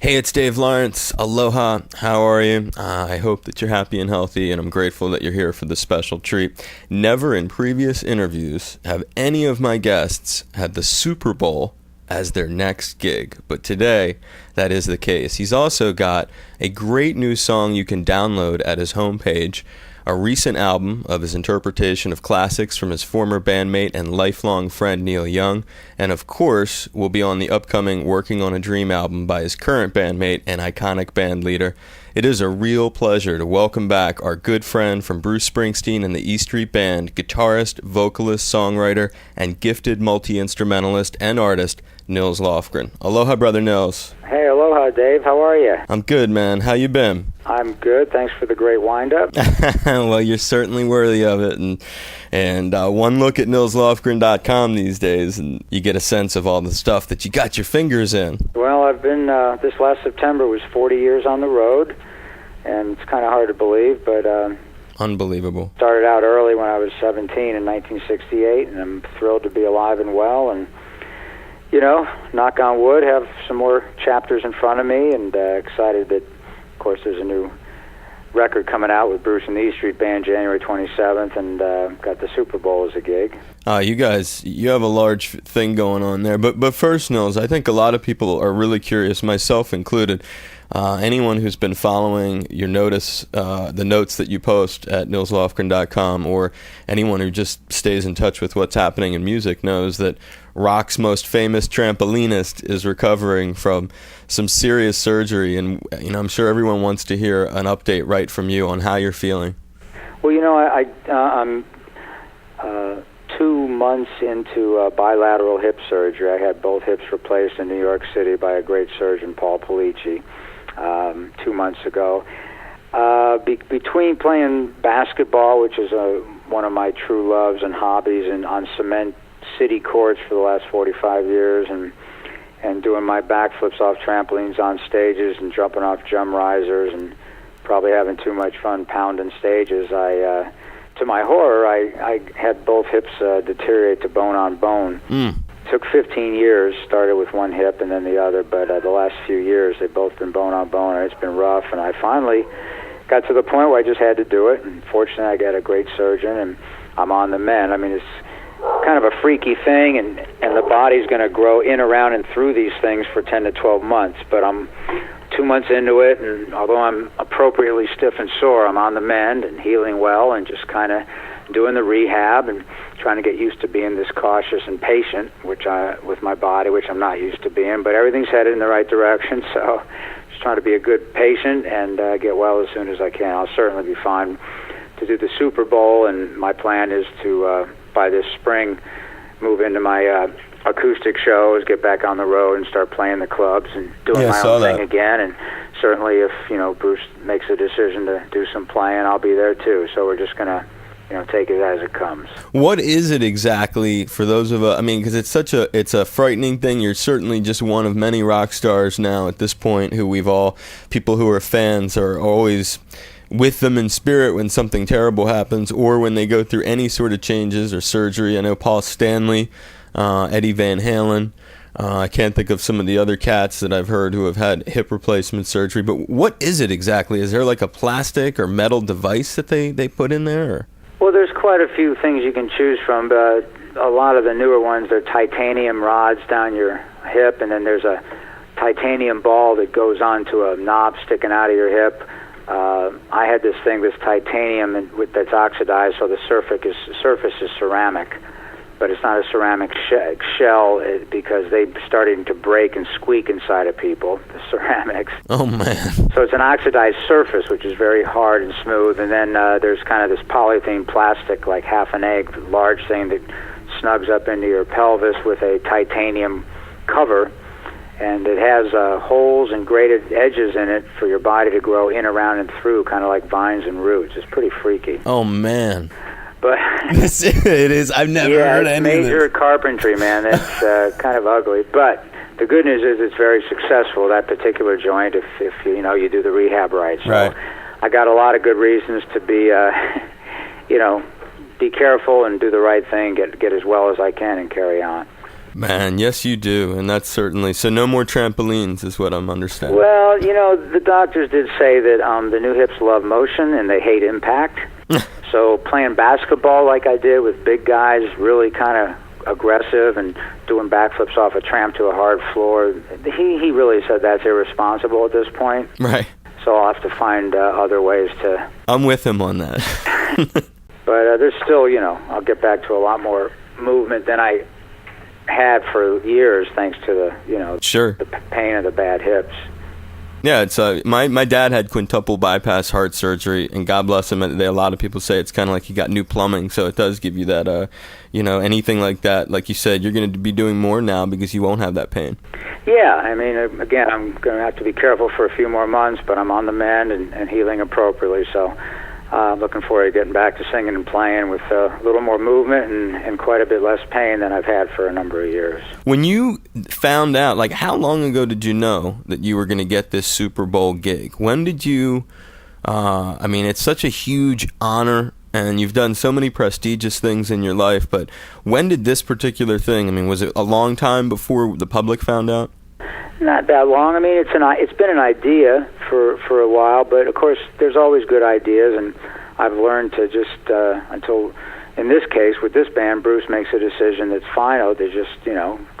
Hey, it's Dave Lawrence. Aloha. How are you? I hope that you're happy and healthy, and I'm grateful that you're here for this special treat. Never in previous interviews have any of my guests had the Super Bowl as their next gig, but today that is the case. He's also got a great new song you can download at his homepage, a recent album of his interpretation of classics from his former bandmate and lifelong friend Neil Young, and of course will be on the upcoming Working on a Dream album by his current bandmate and iconic band leader. It is a real pleasure to welcome back our good friend from Bruce Springsteen and the E Street Band, guitarist, vocalist, songwriter, and gifted multi-instrumentalist and artist, Nils Lofgren. Aloha, brother Nils. Hey, aloha, Dave. How are you? I'm good, man. How you been? I'm good. Thanks for the great wind-up. Well, you're certainly worthy of it. And one look at nilslofgren.com these days, and you get a sense of all the stuff that you got your fingers in. Well, I've been, this last September was 40 years on the road, and it's kind of hard to believe, but... Unbelievable. Started out early when I was 17 in 1968, and I'm thrilled to be alive and well, and, you know, knock on wood, have some more chapters in front of me, and excited that, of course, there's a new record coming out with Bruce and the E Street Band January 27th, and got the Super Bowl as a gig. You guys, you have a large thing going on there. But first, Nils, I think a lot of people are really curious, myself included. Anyone who's been following your the notes that you post at nilslofgren.com, or anyone who just stays in touch with what's happening in music knows that rock's most famous trampolinist is recovering from some serious surgery, and you know, I'm sure everyone wants to hear an update right from you on how you're feeling. Well, you know, I'm 2 months into bilateral hip surgery. I had both hips replaced in New York City by a great surgeon, Paul Polici, 2 months ago. Between playing basketball, which is one of my true loves and hobbies, and on cement city courts for the last 45 years, and doing my backflips off trampolines on stages and jumping off jump risers and probably having too much fun pounding stages, to my horror, I had both hips deteriorate to bone on bone. Took 15 years, started with one hip and then the other, but the last few years they've both been bone on bone, and it's been rough, and I finally got to the point where I just had to do it, and fortunately I got a great surgeon, and I'm on the mend. I mean, it's kind of a freaky thing, and the body's going to grow in, around, and through these things for 10 to 12 months, but I'm 2 months into it, and although I'm appropriately stiff and sore, I'm on the mend and healing well, and just kind of doing the rehab and trying to get used to being this cautious and patient, with my body, which I'm not used to being, but everything's headed in the right direction, so just trying to be a good patient and get well as soon as I can. I'll certainly be fine to do the Super Bowl, and my plan is to, by this spring, move into my acoustic shows, get back on the road and start playing the clubs and doing my own thing again. And certainly if, you know, Bruce makes a decision to do some playing, I'll be there too. So we're just going to, you know, take it as it comes. What is it exactly for those of us? I mean, because it's a frightening thing. You're certainly just one of many rock stars now at this point who people who are fans are always with them in spirit when something terrible happens or when they go through any sort of changes or surgery. I know Paul Stanley, Eddie Van Halen. I can't think of some of the other cats that I've heard who have had hip replacement surgery. But what is it exactly? Is there like a plastic or metal device that they put in there? Or? Well, there's quite a few things you can choose from, but a lot of the newer ones, they're titanium rods down your hip, and then there's a titanium ball that goes onto a knob sticking out of your hip. I had this titanium that's oxidized, so the surface is ceramic, but it's not a ceramic shell because they're starting to break and squeak inside of people, the ceramics. Oh, man. So it's an oxidized surface, which is very hard and smooth, and then there's kind of this polythene plastic, like half an egg, large thing that snugs up into your pelvis with a titanium cover, and it has holes and grated edges in it for your body to grow in, around, and through, kind of like vines and roots. It's pretty freaky. Oh, man. But it is. I've never heard any of this. It's major carpentry, man. It's kind of ugly. But the good news is it's very successful, that particular joint, if you do the rehab right. So right. I got a lot of good reasons to be, be careful and do the right thing, get as well as I can and carry on. Man, yes, you do, and that's certainly so. No more trampolines, is what I'm understanding. Well, the doctors did say that the new hips love motion and they hate impact. So playing basketball like I did with big guys, really kind of aggressive and doing backflips off a tramp to a hard floor, he really said that's irresponsible at this point. Right. So I'll have to find other ways to... I'm with him on that. But there's still, I'll get back to a lot more movement than I had for years, thanks to the, sure, the pain of the bad hips. Yeah, it's my dad had quintuple bypass heart surgery, and God bless him. A lot of people say it's kind of like he got new plumbing, so it does give you that, anything like that. Like you said, you're going to be doing more now because you won't have that pain. Yeah, I mean, again, I'm going to have to be careful for a few more months, but I'm on the mend and healing appropriately, so I'm looking forward to getting back to singing and playing with a little more movement and quite a bit less pain than I've had for a number of years. When you found out, like, how long ago did you know that you were going to get this Super Bowl gig? When did you, it's such a huge honor, and you've done so many prestigious things in your life, but when did this particular thing, was it a long time before the public found out? Not that long. It's been an idea for a while, but of course there's always good ideas, and I've learned to just until, in this case with this band, Bruce makes a decision that's final, to just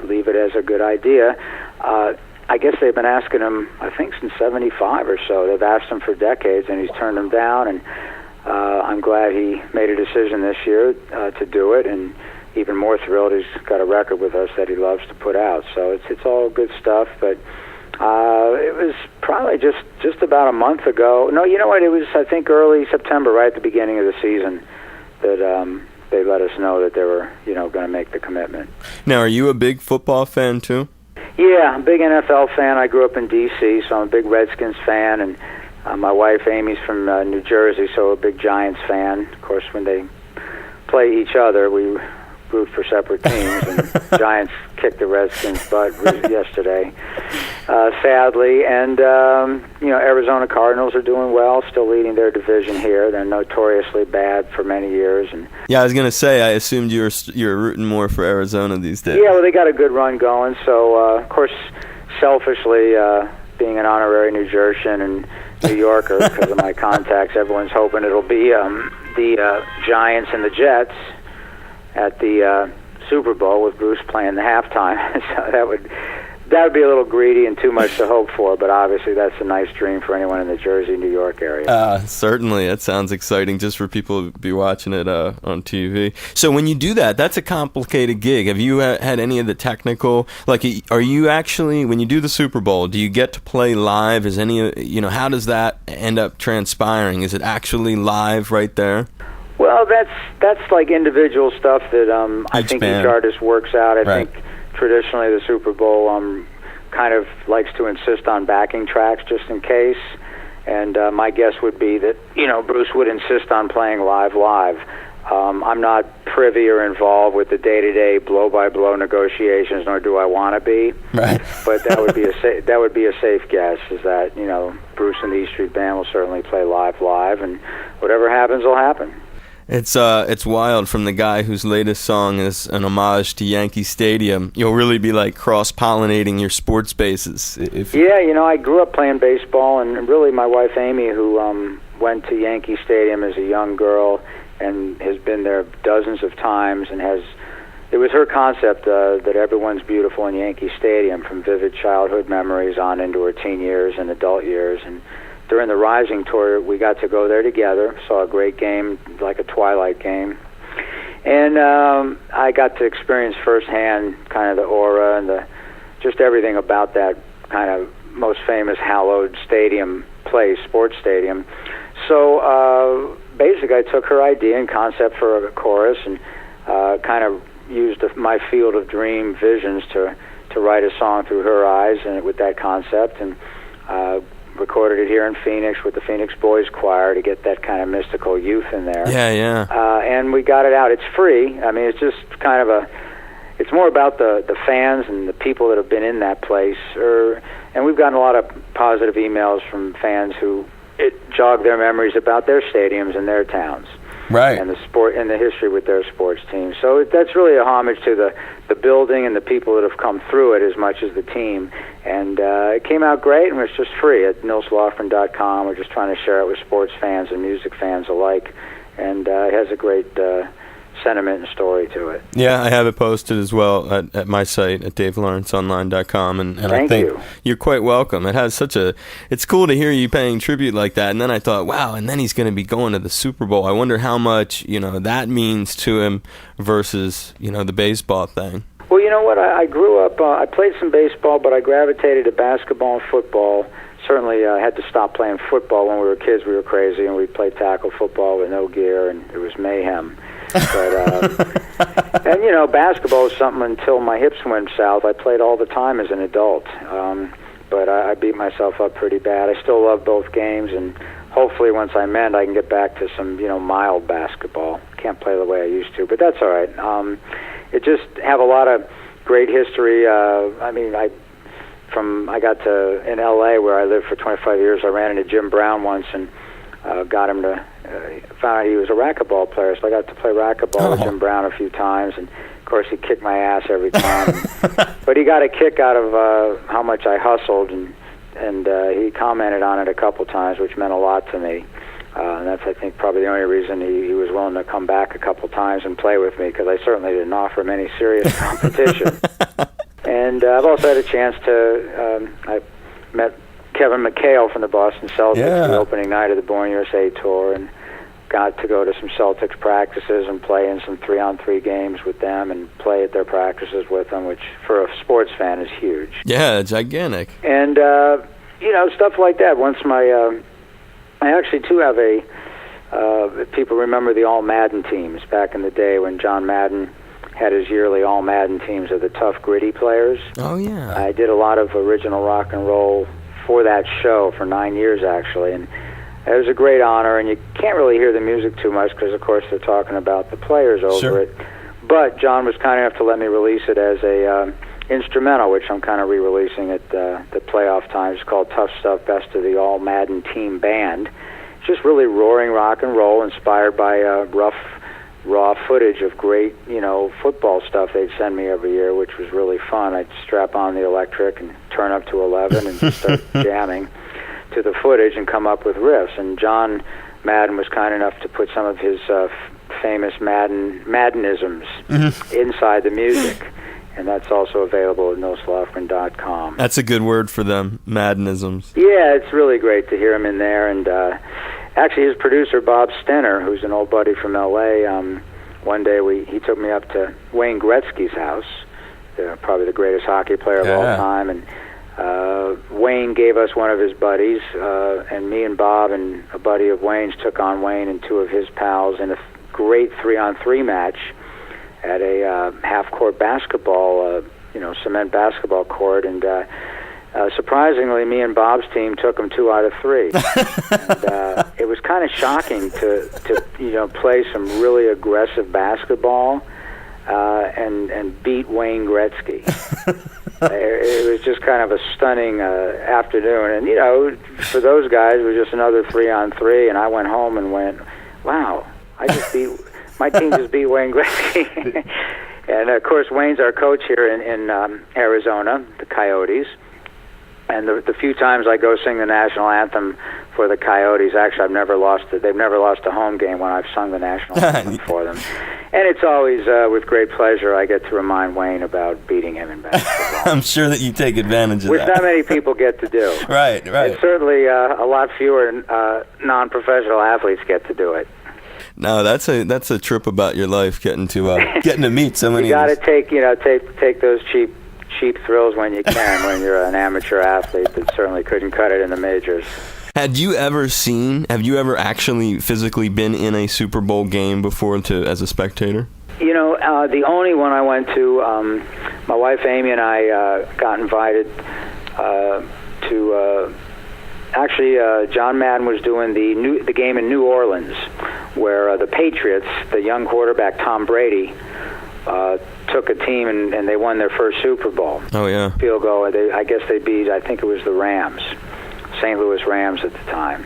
leave it as a good idea. I guess they've been asking him, I think since '75 or so. They've asked him for decades, and he's turned them down. And I'm glad he made a decision this year to do it, and even more thrilled he's got a record with us that he loves to put out. So it's all good stuff, but it was probably just about a month ago. No, you know what? It was, I think, early September, right at the beginning of the season, that they let us know that they were, going to make the commitment. Now, are you a big football fan too? Yeah, I'm a big NFL fan. I grew up in D.C., so I'm a big Redskins fan, and my wife Amy's from New Jersey, so a big Giants fan. Of course, when they play each other, we root for separate teams, and Giants kicked the Redskins' butt yesterday, sadly. And Arizona Cardinals are doing well, still leading their division here. They're notoriously bad for many years. And yeah, I was gonna say, I assumed you're rooting more for Arizona these days. Yeah, well, they got a good run going. So of course, selfishly, being an honorary New Jersian and New Yorker, because of my contacts, everyone's hoping it'll be the Giants and the Jets at the Super Bowl with Bruce playing the halftime. So that would be a little greedy and too much to hope for, but obviously that's a nice dream for anyone in the Jersey, New York area. Certainly. That sounds exciting just for people to be watching it on TV. So when you do that, that's a complicated gig. Have you had any of the technical, are you actually, when you do the Super Bowl, do you get to play live? Is how does that end up transpiring? Is it actually live right there? Well, that's like individual stuff that I think each artist works out. I think traditionally the Super Bowl kind of likes to insist on backing tracks just in case. And my guess would be that, Bruce would insist on playing live. I'm not privy or involved with the day-to-day blow-by-blow negotiations, nor do I want to be. Right. But that would be a safe guess, is that, Bruce and the E Street Band will certainly play live, and whatever happens will happen. It's wild. From the guy whose latest song is an homage to Yankee Stadium, you'll really be cross-pollinating your sports bases. Yeah, I grew up playing baseball, and really my wife Amy, who went to Yankee Stadium as a young girl and has been there dozens of times, and it was her concept that everyone's beautiful in Yankee Stadium, from vivid childhood memories on into her teen years and adult years. And during the Rising tour, we got to go there together, saw a great game, like a twilight game. And I got to experience firsthand kind of the aura and just everything about that kind of most famous hallowed stadium place, sports stadium. So basically I took her idea and concept for a chorus and kind of used my field of dream visions to write a song through her eyes and with that concept, and recorded it here in Phoenix with the Phoenix Boys Choir to get that kind of mystical youth in there. Yeah. And we got it out. It's free. It's just kind of it's more about the fans and the people that have been in that place. And we've gotten a lot of positive emails from fans who it jogged their memories about their stadiums and their towns. Right. and the sport and the history with their sports team. So that's really a homage to the building and the people that have come through it as much as the team. And it came out great, and it's just free at nilslofgren.com. We're just trying to share it with sports fans and music fans alike, and it has a great sentiment and story to it. Yeah, I have it posted as well at my site at davelawrenceonline.com, and I think you're quite welcome. It has it's cool to hear you paying tribute like that, and then I thought, wow, and then he's going to be going to the Super Bowl. I wonder how much, that means to him versus, the baseball thing. Well, you know what, I grew up, I played some baseball, but I gravitated to basketball and football. Certainly I had to stop playing football when we were kids. We were crazy, and we played tackle football with no gear, and it was mayhem. But and basketball was something until my hips went south. I played all the time as an adult, but I beat myself up pretty bad. I still love both games, and hopefully once I mend, I can get back to some mild basketball. Can't play the way I used to, but that's all right. It just have a lot of great history. I got to in L.A. where I lived for 25 years. I ran into Jim Brown once and got him to. Found out he was a racquetball player, so I got to play racquetball with Jim Brown a few times, and of course he kicked my ass every time. But he got a kick out of how much I hustled, and he commented on it a couple times, which meant a lot to me. And that's, I think, probably the only reason he was willing to come back a couple times and play with me, because I certainly didn't offer him any serious competition. And I've also had a chance to, I met Kevin McHale from the Boston Celtics the opening night of the Born USA Tour, and got to go to some Celtics practices and play in some 3-on-3 games with them and play at their practices with them, which for a sports fan is huge. Yeah, gigantic. And, stuff like that. Once I actually, too, have people remember the All-Madden teams back in the day when John Madden had his yearly All-Madden teams of the tough, gritty players. Oh, yeah. I did a lot of original rock and roll for that show for 9 years, actually, and it was a great honor, and you can't really hear the music too much because, of course, they're talking about the players over it. But John was kind enough to let me release it as a instrumental, which I'm kind of re-releasing at the playoff time. It's called Tough Stuff, Best of the All-Madden Team Band. It's just really roaring rock and roll inspired by rough, raw footage of great, football stuff they'd send me every year, which was really fun. I'd strap on the electric and turn up to 11 and just start jamming to the footage and come up with riffs. And John Madden was kind enough to put some of his famous Maddenisms inside the music. And that's also available at nilslofgren.com. That's a good word for them, Maddenisms. Yeah, it's really great to hear him in there. And actually, his producer, Bob Stenner, who's an old buddy from L.A., one day he took me up to Wayne Gretzky's house, probably the greatest hockey player of all time. And Wayne gave us one of his buddies, and me and Bob and a buddy of Wayne's took on Wayne and two of his pals in a great 3-on-3 match at a half-court basketball, cement basketball court, and surprisingly, me and Bob's team took them 2 out of 3. And it was kind of shocking to play some really aggressive basketball and beat Wayne Gretzky. It was just kind of a stunning afternoon, and for those guys, it was just another 3-on-3, and I went home and went, wow, my team just beat Wayne Gretzky. And of course, Wayne's our coach here in Arizona, the Coyotes. And the few times I go sing the national anthem for the Coyotes, actually, they've never lost a home game when I've sung the national anthem for them. And it's always with great pleasure I get to remind Wayne about beating him in basketball. I'm sure that you take advantage of Which that. not many people get to do. Right. And certainly a lot fewer non-professional athletes get to do it. No, that's a trip about your life, getting to meet so many. You got to take those cheap thrills when you can when you're an amateur athlete that certainly couldn't cut it in the majors. Have you ever actually physically been in a Super Bowl game before as a spectator? The only one I went to, my wife Amy and I got invited to. Actually, John Madden was doing the game in New Orleans, where the Patriots, the young quarterback Tom Brady, took a team and they won their first Super Bowl. Oh yeah. Field goal. I guess they beat. I think it was the Rams. St. Louis Rams at the time.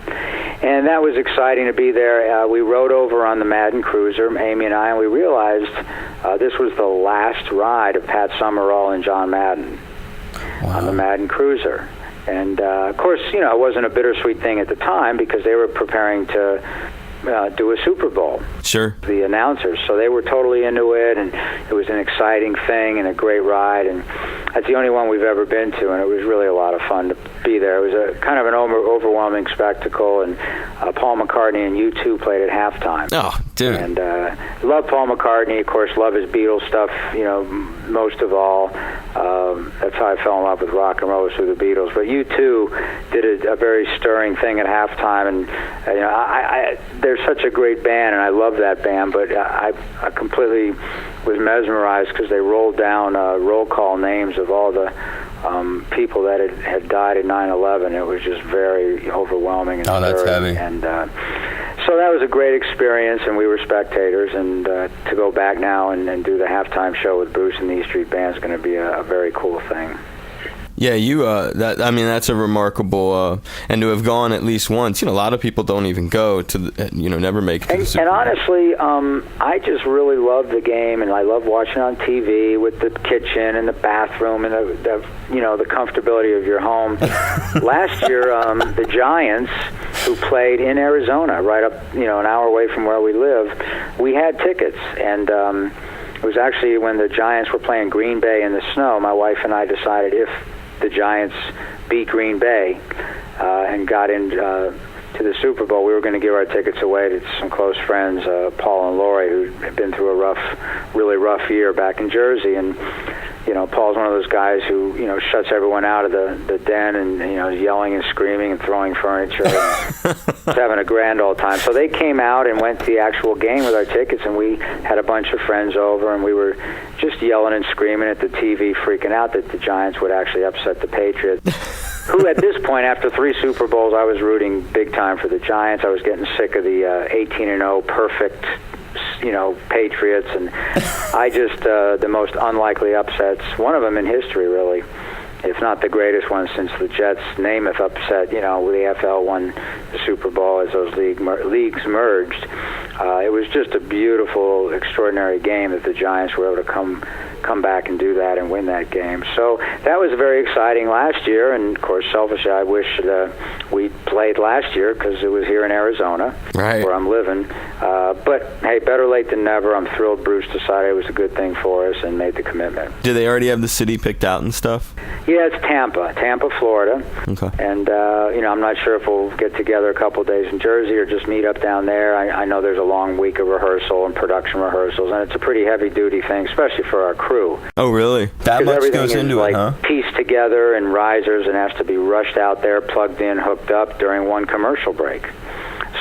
And that was exciting to be there. We rode over on the Madden Cruiser, Amy and I, and we realized this was the last ride of Pat Summerall and John Madden on the Madden Cruiser. And, of course, you know, it wasn't a bittersweet thing at the time because they were preparing to do a Super Bowl. Sure. The announcers. So they were totally into it, and it was an exciting thing and a great ride. And that's the only one we've ever been to, and it was really a lot of fun to be there. It was a kind of an overwhelming spectacle, and Paul McCartney and U2 played at halftime. Oh, dude. And love Paul McCartney, of course, love his Beatles stuff, you know, most of all. That's how I fell in love with rock and roll, through the Beatles. But U2 did a very stirring thing at halftime, and you know, they're such a great band, and I love that band, but I completely was mesmerized because they rolled down roll call names of all the people that had died at 9/11. It was just very overwhelming. And that's heavy. And so that was a great experience, and we were spectators. And to go back now and do the halftime show with Bruce and the E Street Band is going to be a very cool thing. Yeah, that's a remarkable, and to have gone at least once. You know, a lot of people don't even go to, never make it to the Super Bowl. And honestly, I just really love the game, and I love watching on TV with the kitchen and the bathroom and the comfortability of your home. Last year, the Giants, who played in Arizona, right up, an hour away from where we live, we had tickets, and it was actually when the Giants were playing Green Bay in the snow. My wife and I decided if the Giants beat Green Bay and got into the Super Bowl, we were going to give our tickets away to some close friends, Paul and Lori, who had been through a really rough year back in Jersey. And Paul's one of those guys who shuts everyone out of the den and is yelling and screaming and throwing furniture and having a grand old time. So they came out and went to the actual game with our tickets, and we had a bunch of friends over, and we were just yelling and screaming at the TV, freaking out that the Giants would actually upset the Patriots. Who at this point, after 3 Super Bowls, I was rooting big time for the Giants. I was getting sick of the 18-0 perfect, Patriots, and I just the most unlikely upsets. One of them in history, really, if not the greatest one since the Jets' Namath upset. The AFL won the Super Bowl as those leagues merged. It was just a beautiful, extraordinary game that the Giants were able to come back and do that and win that game. So that was very exciting last year, and of course, selfishly, I wish we played last year because it was here in Arizona, right, where I'm living. But hey, better late than never. I'm thrilled Bruce decided it was a good thing for us and made the commitment. Do they already have the city picked out and stuff? Yeah, it's Tampa, Florida. Okay. And I'm not sure if we'll get together a couple of days in Jersey or just meet up down there. I know there's a long week of rehearsal and production rehearsals, and it's a pretty heavy-duty thing, especially for our crew. Oh, really? That much goes into it, huh? Pieced together in risers and has to be rushed out there, plugged in, hooked up during one commercial break.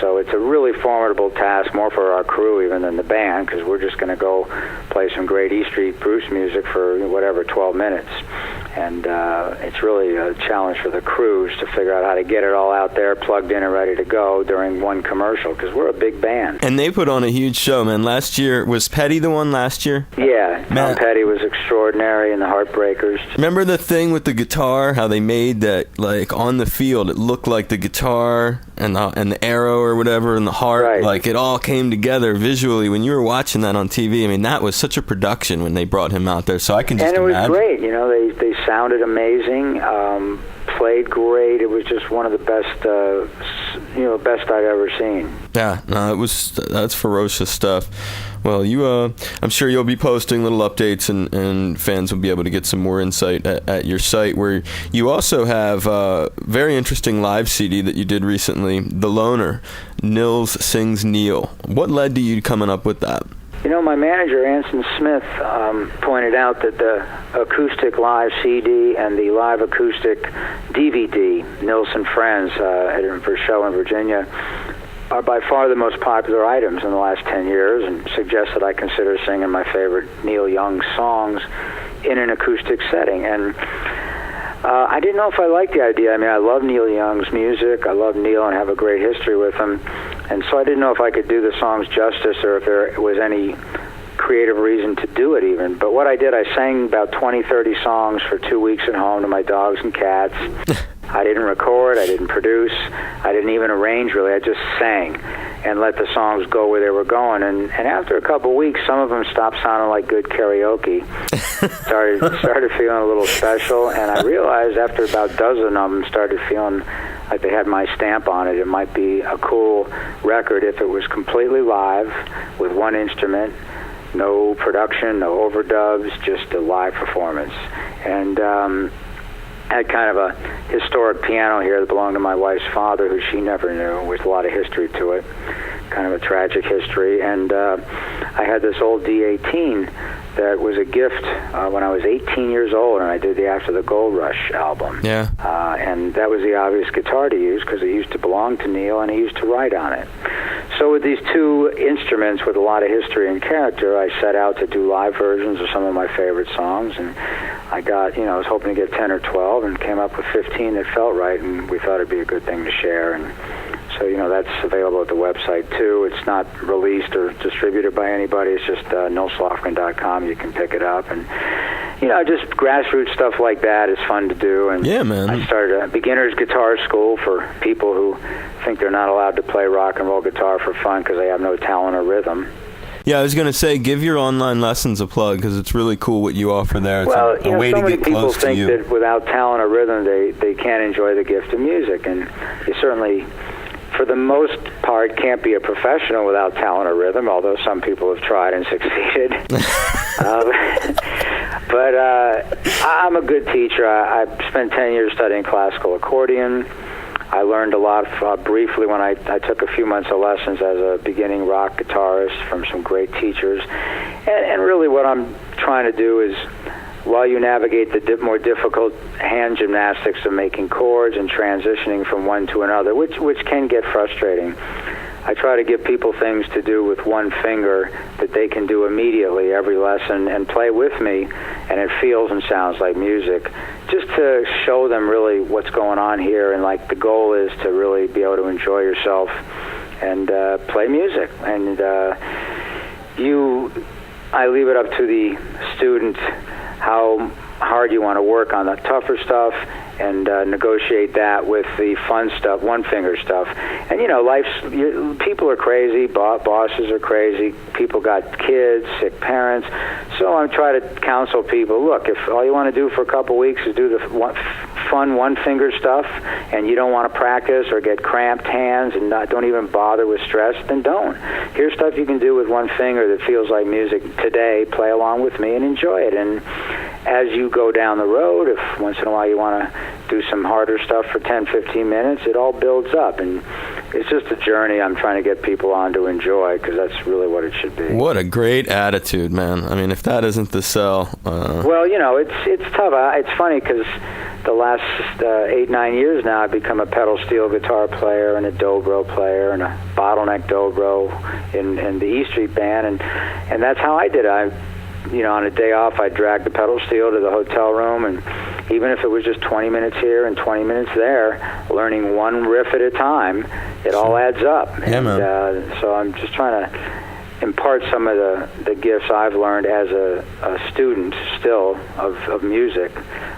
So it's a really formidable task, more for our crew even than the band, because we're just going to go play some great E Street Bruce music for 12 minutes. And it's really a challenge for the crews to figure out how to get it all out there, plugged in and ready to go during one commercial, because we're a big band. And they put on a huge show, man. Last year, was Petty the one last year? Yeah, Tom Petty was extraordinary, and the Heartbreakers. Remember the thing with the guitar, how they made that, like, on the field, it looked like the guitar and the arrow or whatever and the heart, right. Like, it all came together visually. When you were watching that on TV, I mean, that was such a production when they brought him out there, so I can just imagine. And it was great, they sounded amazing, played great. It was just one of the best, best I've ever seen. Yeah, no, that's ferocious stuff. Well, I'm sure you'll be posting little updates, and fans will be able to get some more insight at your site, where you also have a very interesting live CD that you did recently, The Loner, Nils Sings Neil. What led to you coming up with that? My manager, Anson Smith, pointed out that the acoustic live CD and the live acoustic DVD, Nils and Friends, at a show in Virginia, are by far the most popular items in the last 10 years, and suggested I consider singing my favorite Neil Young songs in an acoustic setting. And I didn't know if I liked the idea. I mean, I love Neil Young's music. I love Neil and have a great history with him. And so I didn't know if I could do the songs justice or if there was any creative reason to do it even. But what I did, I sang about 20, 30 songs for 2 weeks at home to my dogs and cats. I didn't record, I didn't produce, I didn't even arrange really. I just sang and let the songs go where they were going. And after a couple of weeks, some of them stopped sounding like good karaoke. started feeling a little special, and I realized after about a dozen of them started feeling like they had my stamp on it. It might be a cool record if it was completely live with one instrument, no production, no overdubs, just a live performance. And I had kind of a historic piano here that belonged to my wife's father, who she never knew, with a lot of history to it, kind of a tragic history. And I had this old D18 that was a gift when I was 18 years old, and I did the After the Gold Rush album. Yeah. And that was the obvious guitar to use because it used to belong to Neil, and he used to write on it. So with these two instruments with a lot of history and character, I set out to do live versions of some of my favorite songs, and I got, I was hoping to get 10 or 12, and came up with 15 that felt right, and we thought it'd be a good thing to share. And so, that's available at the website, too. It's not released or distributed by anybody. It's just nilslofgren.com. You can pick it up. And, just grassroots stuff like that is fun to do. And yeah, man. I started a beginner's guitar school for people who think they're not allowed to play rock and roll guitar for fun because they have no talent or rhythm. Yeah, I was going to say, give your online lessons a plug because it's really cool what you offer there. It's a way so to get close to you. People think that without talent or rhythm, they can't enjoy the gift of music. And you certainly, for the most part, can't be a professional without talent or rhythm, although some people have tried and succeeded. But I'm a good teacher. I spent 10 years studying classical accordion. I learned a lot briefly when I took a few months of lessons as a beginning rock guitarist from some great teachers. And really what I'm trying to do is, while you navigate the more difficult hand gymnastics of making chords and transitioning from one to another, which can get frustrating, I try to give people things to do with one finger that they can do immediately every lesson and play with me, and it feels and sounds like music, just to show them really what's going on here. And the goal is to really be able to enjoy yourself and play music. And I leave it up to the student how hard you want to work on the tougher stuff and negotiate that with the fun stuff, one-finger stuff. And, people are crazy, bosses are crazy, people got kids, sick parents. So I try to counsel people, look, if all you want to do for a couple weeks is do the fun one-finger stuff and you don't want to practice or get cramped hands and don't even bother with stress, then don't. Here's stuff you can do with one finger that feels like music today. Play along with me and enjoy it. And as you go down the road, if once in a while you want to do some harder stuff for 10, 15 minutes, it all builds up. And it's just a journey I'm trying to get people on to enjoy, because that's really what it should be. What a great attitude, man. I mean, if that isn't the sell. Well, it's tough. It's funny because the last 8-9 years now I've become a pedal steel guitar player and a dobro player and a bottleneck dobro in the E Street Band, and that's how I did it. On a day off, I'd drag the pedal steel to the hotel room, and even if it was just 20 minutes here and 20 minutes there, learning one riff at a time, it all adds up. Yeah, and so I'm just trying to impart some of the gifts I've learned as a student still of music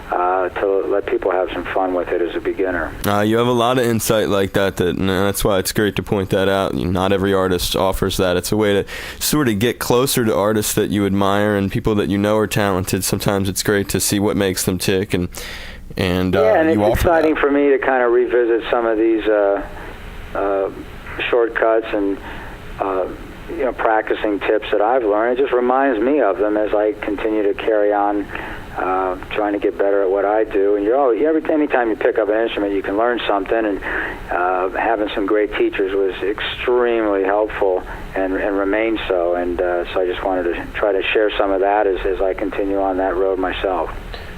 to let people have some fun with it as a beginner. You have a lot of insight like that, and that's why it's great to point that out. Not every artist offers that. It's a way to sort of get closer to artists that you admire and people that you know are talented. Sometimes it's great to see what makes them tick, and it's exciting for me to kind of revisit some of these shortcuts and practicing tips that I've learned. It just reminds me of them as I continue to carry on trying to get better at what I do. And anytime you pick up an instrument, you can learn something, and having some great teachers was extremely helpful and remains so. And so I just wanted to try to share some of that as I continue on that road myself.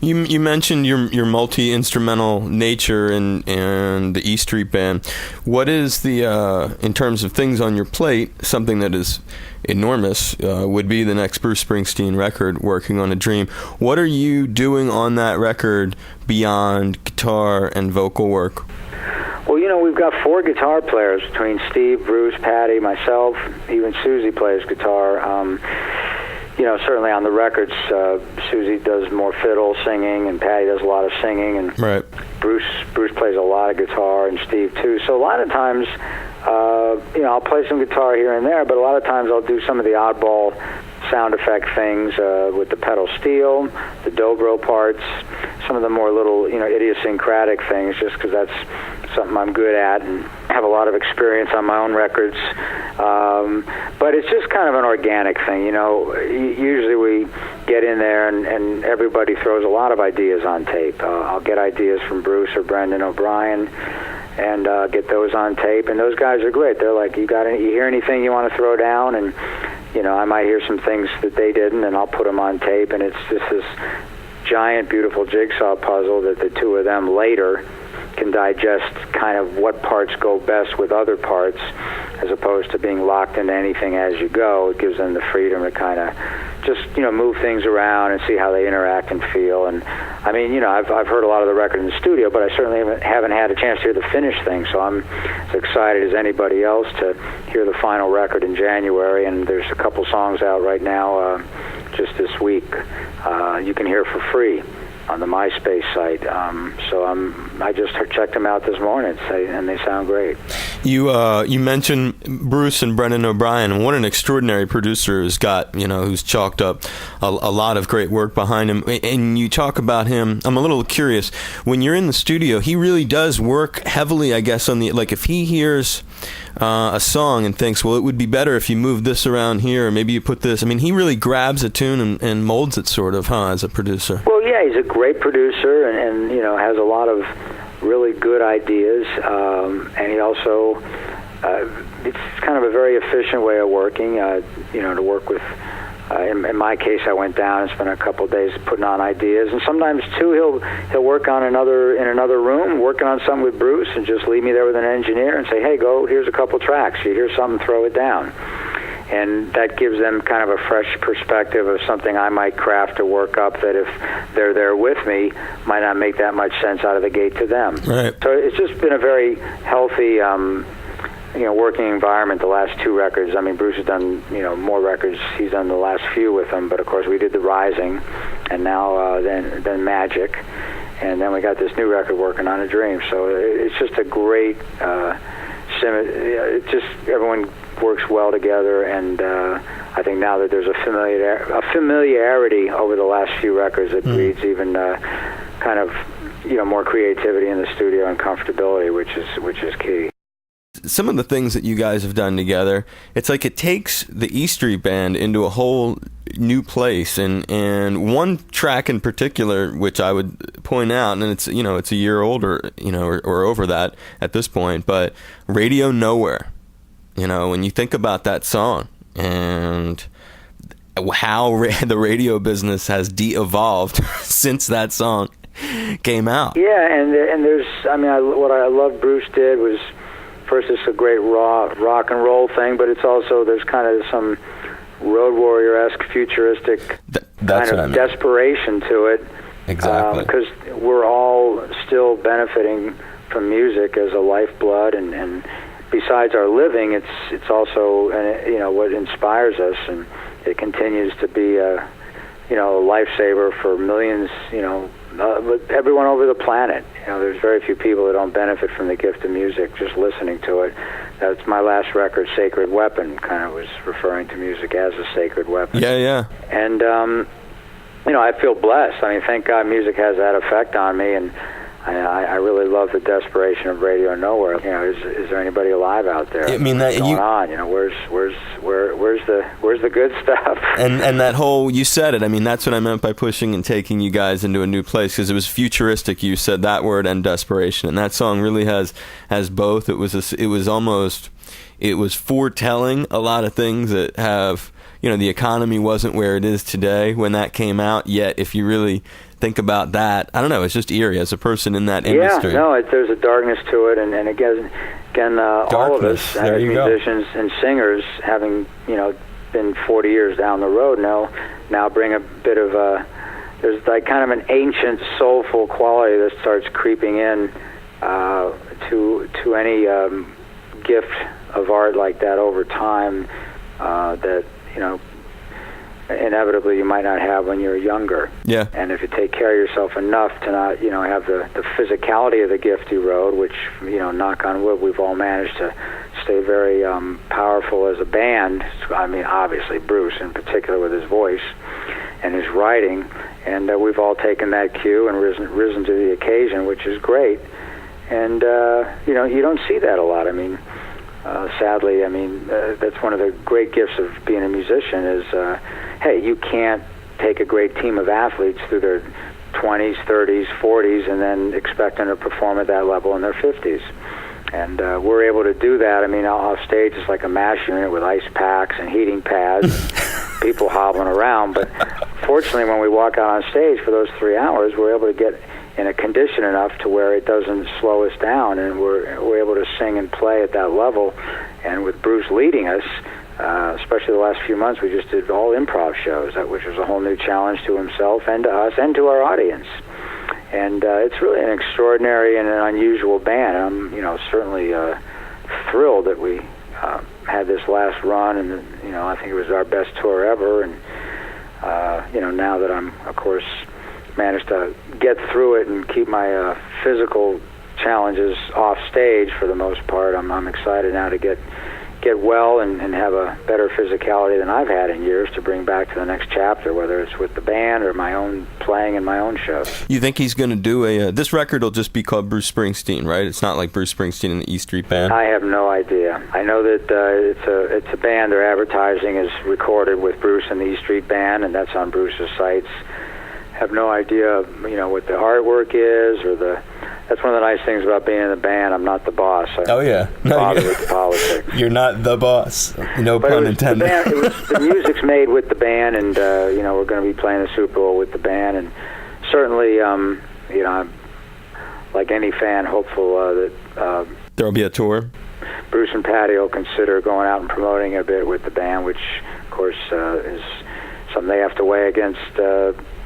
You mentioned your multi-instrumental nature and the E Street Band. What is the in terms of things on your plate, something that is enormous would be the next Bruce Springsteen record, Working on a Dream. What are you doing on that record beyond guitar and vocal work? Well, we've got 4 guitar players between Steve, Bruce, Patty, myself. Even Susie plays guitar. Certainly on the records, Susie does more fiddle singing, and Patty does a lot of singing. And right. Bruce plays a lot of guitar, and Steve too. So a lot of times, I'll play some guitar here and there, but a lot of times I'll do some of the oddball sound effect things with the pedal steel, the dobro parts, some of the more little, idiosyncratic things, just because that's something I'm good at and have a lot of experience on my own records. But it's just kind of an organic thing, Usually we get in there and everybody throws a lot of ideas on tape. I'll get ideas from Bruce or Brendan O'Brien and get those on tape, and those guys are great. They're like, you hear anything you want to throw down? And I might hear some things that they didn't, and I'll put them on tape, and it's just this giant, beautiful jigsaw puzzle that the two of them later can digest kind of what parts go best with other parts, as opposed to being locked into anything as you go. It gives them the freedom to kind of just, move things around and see how they interact and feel. And I mean, I've heard a lot of the record in the studio, but I certainly haven't had a chance to hear the finished thing, so I'm as excited as anybody else to hear the final record in January. And there's a couple songs out right now just this week you can hear for free on the MySpace site. So I just checked them out this morning, and they sound great. You mentioned Bruce and Brendan O'Brien, and what an extraordinary producer who's chalked up a lot of great work behind him. And you talk about him, I'm a little curious, when you're in the studio, he really does work heavily, I guess, on if he hears a song and thinks, well, it would be better if you moved this around here, or maybe you put this. I mean, he really grabs a tune and molds it sort of, as a producer. Well, yeah, he's a great producer and has a lot of really good ideas. And he also, it's kind of a very efficient way of working, to work with. In my case, I went down and spent a couple of days putting on ideas, and sometimes too he'll work on in another room, working on something with Bruce, and just leave me there with an engineer and say, hey, here's a couple tracks. You hear something, throw it down. And that gives them kind of a fresh perspective of something I might craft or work up that if they're there with me might not make that much sense out of the gate to them. Right. So it's just been a very healthy working environment the last two records. I mean, Bruce has done, more records. He's done the last few with them, but of course we did The Rising, and now then Magic, and then we got this new record working on A Dream. So it's just a great, everyone works well together, and I think now that there's a familiarity over the last few records, it breeds even kind of, more creativity in the studio and comfortability, which is key. Some of the things that you guys have done together, it's like it takes the E Street Band into a whole new place, and one track in particular, which I would point out, and it's it's a year older, or over that at this point, but Radio Nowhere. When you think about that song and how the radio business has de-evolved since that song came out. Yeah, and there's, what I love Bruce did was, first, it's a great rock and roll thing, but it's also, there's kind of some Road Warrior-esque, futuristic kind of desperation to it. Exactly. Because we're all still benefiting from music as a lifeblood, and besides our living, it's also what inspires us, and it continues to be a lifesaver for millions, everyone over the planet. There's very few people that don't benefit from the gift of music just listening to it. That's my last record, Sacred Weapon, kind of was referring to music as a sacred weapon. Yeah. And, I feel blessed. Thank God music has that effect on me, and I really love the desperation of Radio Nowhere. Is there anybody alive out there? What's going on? Where's the good stuff? And that whole, you said it. That's what I meant by pushing and taking you guys into a new place, because it was futuristic. You said that word and desperation, and that song really has both. It was foretelling a lot of things that have. The economy wasn't where it is today when that came out. Yet, if you really think about that, I don't know, it's just eerie as a person in that industry. Yeah, no, there's a darkness to it, and again, all of us as musicians and singers, having been 40 years down the road now bring a bit of there's like kind of an ancient soulful quality that starts creeping in to any gift of art like that over time, that inevitably you might not have when you're younger. Yeah. And if you take care of yourself enough to not, have the physicality of the gift you rode, which, knock on wood, we've all managed to stay very powerful as a band. I mean, obviously Bruce in particular with his voice and his writing, and we've all taken that cue and risen to the occasion, which is great. And, you don't see that a lot. I mean, sadly, that's one of the great gifts of being a musician is, hey, you can't take a great team of athletes through their 20s, 30s, 40s, and then expect them to perform at that level in their 50s. And we're able to do that. I mean, off stage it's like a MASH unit with ice packs and heating pads, people hobbling around. But fortunately, when we walk out on stage for those 3 hours, we're able to get in a condition enough to where it doesn't slow us down, and we're able to sing and play at that level. And with Bruce leading us, especially the last few months, we just did all improv shows, which was a whole new challenge to himself and to us and to our audience. And it's really an extraordinary and an unusual band. I'm, certainly thrilled that we had this last run, and I think it was our best tour ever. And now that I'm, of course, managed to get through it and keep my physical challenges off stage for the most part, I'm excited now to get well and have a better physicality than I've had in years to bring back to the next chapter, whether it's with the band or my own playing in my own shows. You think he's going to do this record will just be called Bruce Springsteen, right? It's not like Bruce Springsteen and the E Street Band? I have no idea. I know that it's a band they're advertising is recorded with Bruce and the E Street Band, and that's on Bruce's sites. Have no idea, what the artwork is or that's one of the nice things about being in the band. I'm not the boss. Oh, yeah. Bother with the politics. You're not the boss. No pun intended. The music's made with the band, and, we're going to be playing the Super Bowl with the band. And certainly, I'm, like any fan, hopeful that... there'll be a tour? Bruce and Patty will consider going out and promoting a bit with the band, which, of course, is something they have to weigh against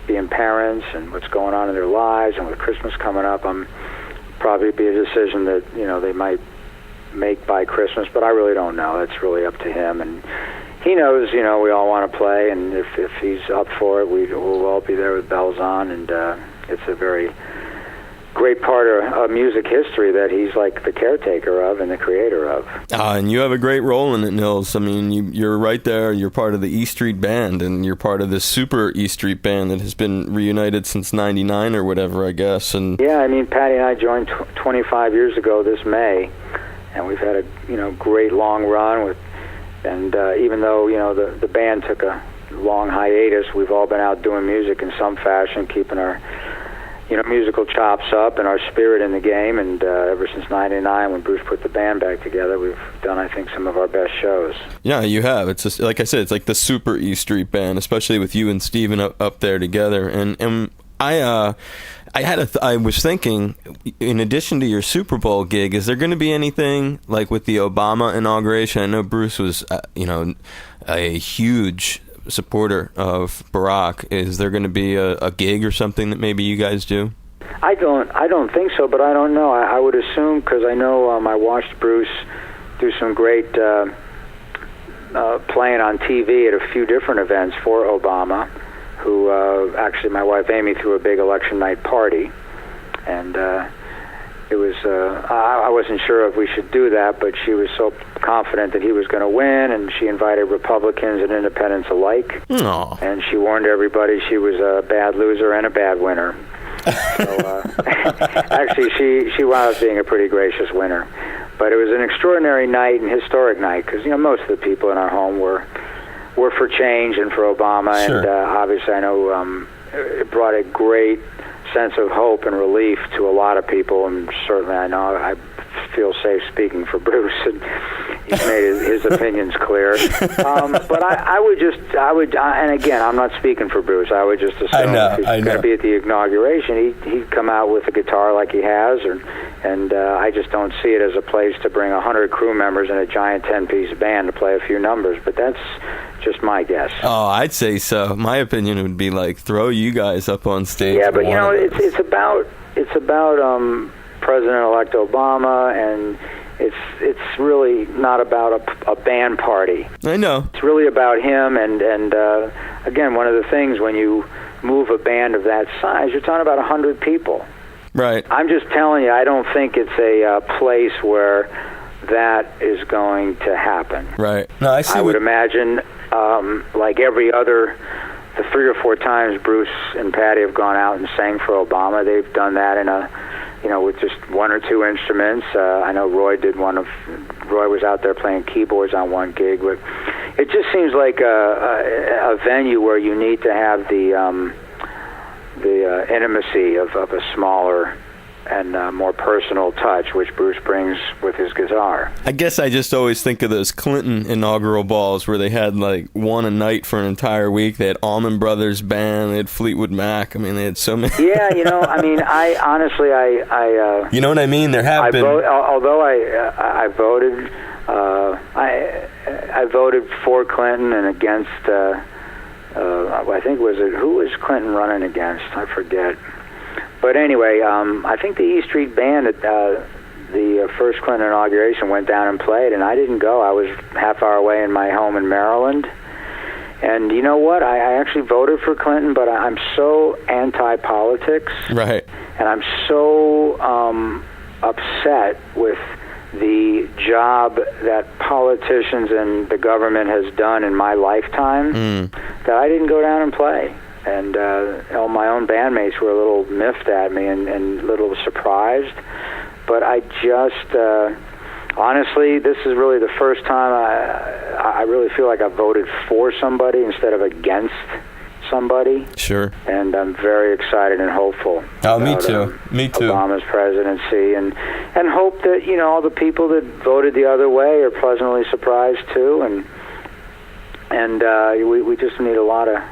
being parents and what's going on in their lives. And with Christmas coming up, probably be a decision that they might make by Christmas, but I really don't know. That's really up to him, and he knows we all want to play, and if he's up for it, we'll all be there with bells on. And it's a very great part of music history that he's like the caretaker of and the creator of. And you have a great role in it, Nils. I mean, you're right there. You're part of the E Street Band, and you're part of this super E Street Band that has been reunited since '99 or whatever, I guess. And yeah, I mean, Patty and I joined 25 years ago this May, and we've had a great long run with. And even though the band took a long hiatus, we've all been out doing music in some fashion, keeping our musical chops up and our spirit in the game. And ever since '99, when Bruce put the band back together, we've done, I think, some of our best shows. Yeah, you have. It's just, like I said, it's like the super E Street Band, especially with you and Steven up there together. And I was thinking, in addition to your Super Bowl gig, is there going to be anything like with the Obama inauguration? I know Bruce was, a huge supporter of Barack. Is there going to be a gig or something that maybe you guys do? I don't think so, but I don't know. I would assume, because I know I watched Bruce do some great playing on TV at a few different events for Obama, who actually my wife Amy threw a big election night party, and it was I wasn't sure if we should do that, but she was so confident that he was going to win, and she invited Republicans and independents alike. Aww. And she warned everybody she was a bad loser and a bad winner. So actually she wound up being a pretty gracious winner. But it was an extraordinary night and historic night, because most of the people in our home were for change and for Obama. Sure. And obviously I know it brought a great sense of hope and relief to a lot of people, and certainly I know I feel safe speaking for Bruce, and he's made his opinions clear. But I would, and again, I'm not speaking for Bruce. I would just assume if he's going to be at the inauguration, he'd come out with a guitar like he has, and I just don't see it as a place to bring 100 crew members and a giant 10-piece band to play a few numbers. But that's just my guess. Oh, I'd say so. My opinion would be like throw you guys up on stage. Yeah, but it's about President-elect Obama, and it's really not about a band party. I know. It's really about him, and again, one of the things when you move a band of that size, you're talking about 100 people. Right. I'm just telling you, I don't think it's a place where that is going to happen. Right. No, I would imagine, like every other, the 3 or 4 times Bruce and Patty have gone out and sang for Obama, they've done that in with just 1 or 2 instruments. I know Roy was out there playing keyboards on one gig, but it just seems like a venue where you need to have the intimacy of a smaller and more personal touch, which Bruce brings with his guitar. I guess I just always think of those Clinton inaugural balls where they had like one a night for an entire week. They had Allman Brothers Band, they had Fleetwood Mac. I mean, they had so many. Yeah, I mean, I honestly, you know what I mean? There have been. Although I voted, I voted for Clinton and against. I think who was Clinton running against? I forget. But anyway, I think the E Street Band at the first Clinton inauguration went down and played, and I didn't go. I was half hour away in my home in Maryland. And you know what? I actually voted for Clinton, but I'm so anti-politics. Right. And I'm so upset with the job that politicians and the government has done in my lifetime that I didn't go down and play. And all my own bandmates were a little miffed at me and a little surprised. But I just, honestly, this is really the first time I really feel like I voted for somebody instead of against somebody. Sure. And I'm very excited and hopeful. Oh, me too. Me too. Obama's presidency, and hope that all the people that voted the other way are pleasantly surprised too, and we just need a lot of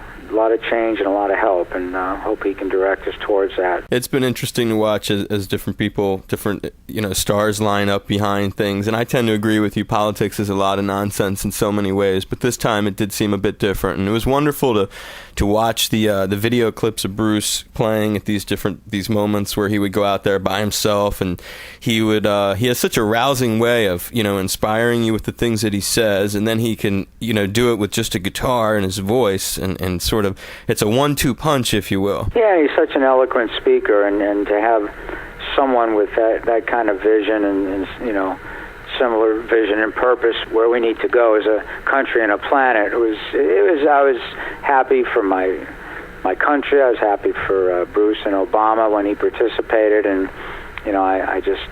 change and a lot of help, and hope he can direct us towards that. It's been interesting to watch as different people, different stars line up behind things, and I tend to agree with you. Politics is a lot of nonsense in so many ways, but this time it did seem a bit different, and it was wonderful to watch the video clips of Bruce playing at these moments where he would go out there by himself, and he has such a rousing way of inspiring you with the things that he says, and then he can do it with just a guitar and his voice, and sort of, it's a 1-2 punch, if you will. Yeah, he's such an eloquent speaker, and to have someone with that kind of vision and similar vision and purpose where we need to go as a country and a planet, I was happy for my country. I was happy for Bruce and Obama when he participated, and I just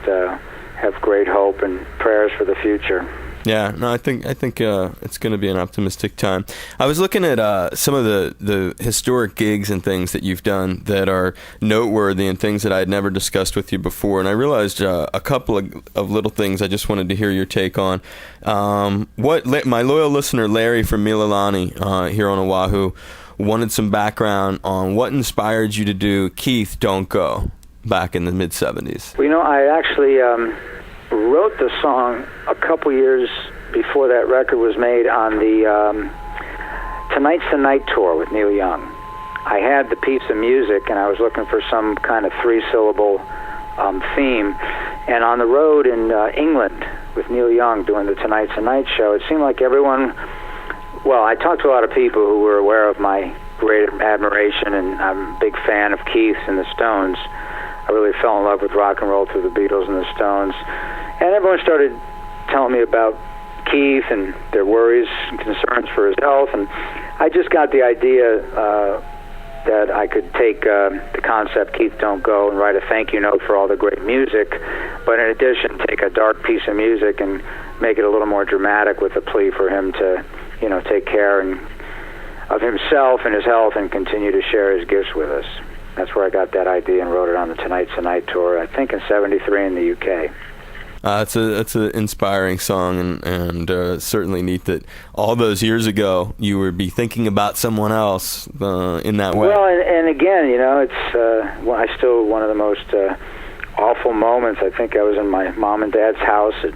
have great hope and prayers for the future. Yeah, no, I think it's going to be an optimistic time. I was looking at some of the historic gigs and things that you've done that are noteworthy and things that I had never discussed with you before, and I realized a couple of little things I just wanted to hear your take on. My loyal listener Larry from Mililani here on Oahu wanted some background on what inspired you to do Keith Don't Go back in the mid-'70s. Well, I actually wrote the song a couple years before that record was made on the Tonight's the Night tour with Neil Young. I had the piece of music, and I was looking for some kind of 3-syllable theme. And on the road in England with Neil Young doing the Tonight's the Night show, it seemed like everyone... Well, I talked to a lot of people who were aware of my great admiration, and I'm a big fan of Keith and the Stones. I really fell in love with rock and roll through the Beatles and the Stones. And everyone started telling me about Keith and their worries and concerns for his health. And I just got the idea that I could take the concept Keith Don't Go and write a thank you note for all the great music, but in addition take a dark piece of music and make it a little more dramatic with a plea for him to, take care of himself and his health and continue to share his gifts with us. That's where I got that idea and wrote it on the Tonight's the Night tour, I think in '73 in the UK. It's an inspiring song, and certainly neat that all those years ago you would be thinking about someone else in that way. Well, and again, it's still one of the most awful moments. I think I was in my mom and dad's house at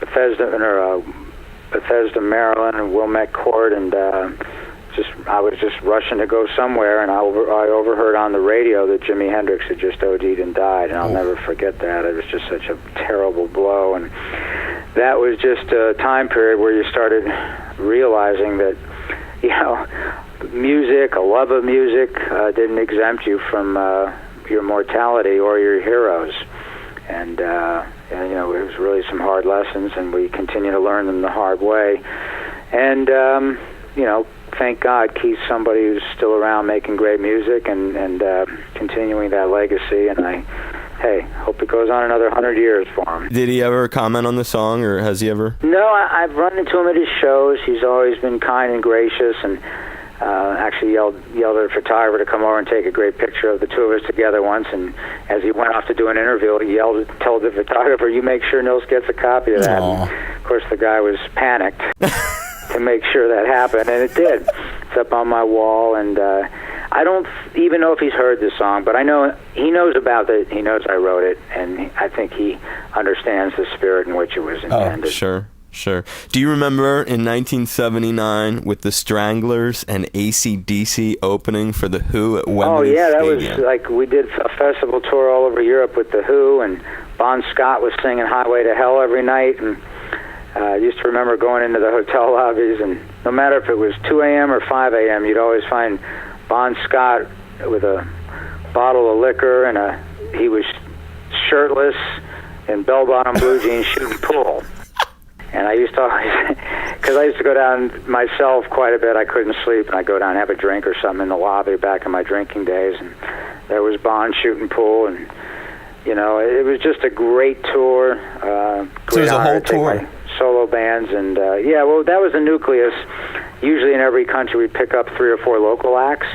Bethesda, Maryland, and Wilmette Court, and was just rushing to go somewhere, and I overheard on the radio that Jimi Hendrix had just OD'd and died, and I'll never forget that. It was just such a terrible blow, and that was just a time period where you started realizing that, music, a love of music, didn't exempt you from your mortality or your heroes. And it was really some hard lessons, and we continue to learn them the hard way. And, thank God Keith's somebody who's still around making great music and continuing that legacy. And I hope it goes on another 100 years for him. Did he ever comment on the song, or has he ever? No, I've run into him at his shows. He's always been kind and gracious, and actually yelled at a photographer to come over and take a great picture of the two of us together once, and as he went off to do an interview, he told the photographer, "You make sure Nils gets a copy of that." And of course, the guy was panicked to make sure that happened, and it did. It's up on my wall, and I don't even know if he's heard this song, but I know he knows about it. He knows I wrote it, and I think he understands the spirit in which it was intended. Oh, sure. Do you remember in 1979 with the Stranglers and AC/DC opening for the Who at Wembley Stadium? That was like we did a festival tour all over Europe with the Who, and Bon Scott was singing Highway to Hell every night, and I used to remember going into the hotel lobbies, and no matter if it was 2 a.m. or 5 a.m., you'd always find Bon Scott with a bottle of liquor, and he was shirtless in bell-bottom blue jeans shooting pool. And I used to always, because I used to go down myself quite a bit, I couldn't sleep, and I'd go down and have a drink or something in the lobby back in my drinking days, and there was Bon shooting pool, and, it was just a great tour. So it was a whole tour? Solo bands, and, that was the nucleus. Usually in every country we'd pick up 3 or 4 local acts,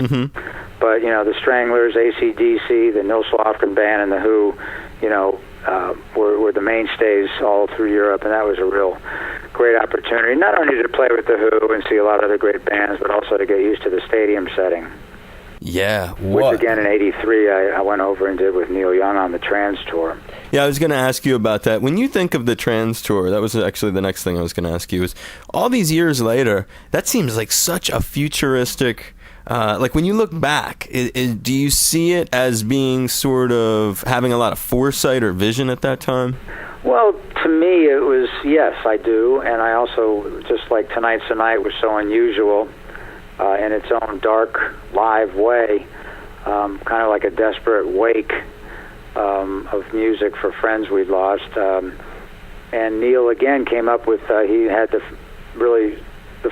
but, the Stranglers, AC/DC, the Nils Lofgren Band, and the Who, were the mainstays all through Europe, and that was a real great opportunity, not only to play with the Who and see a lot of other great bands, but also to get used to the stadium setting. Yeah, which again in '83 I went over and did with Neil Young on the Trans Tour. Yeah, I was going to ask you about that. When you think of the Trans Tour, that was actually the next thing I was going to ask you, is all these years later, that seems like such a futuristic... like when you look back, do you see it as being sort of having a lot of foresight or vision at that time? Well, to me it was, yes, I do. And I also, just like Tonight's the Night was so unusual in its own dark, live way, kind of like a desperate wake of music for friends we'd lost. And Neil again came up with, he had the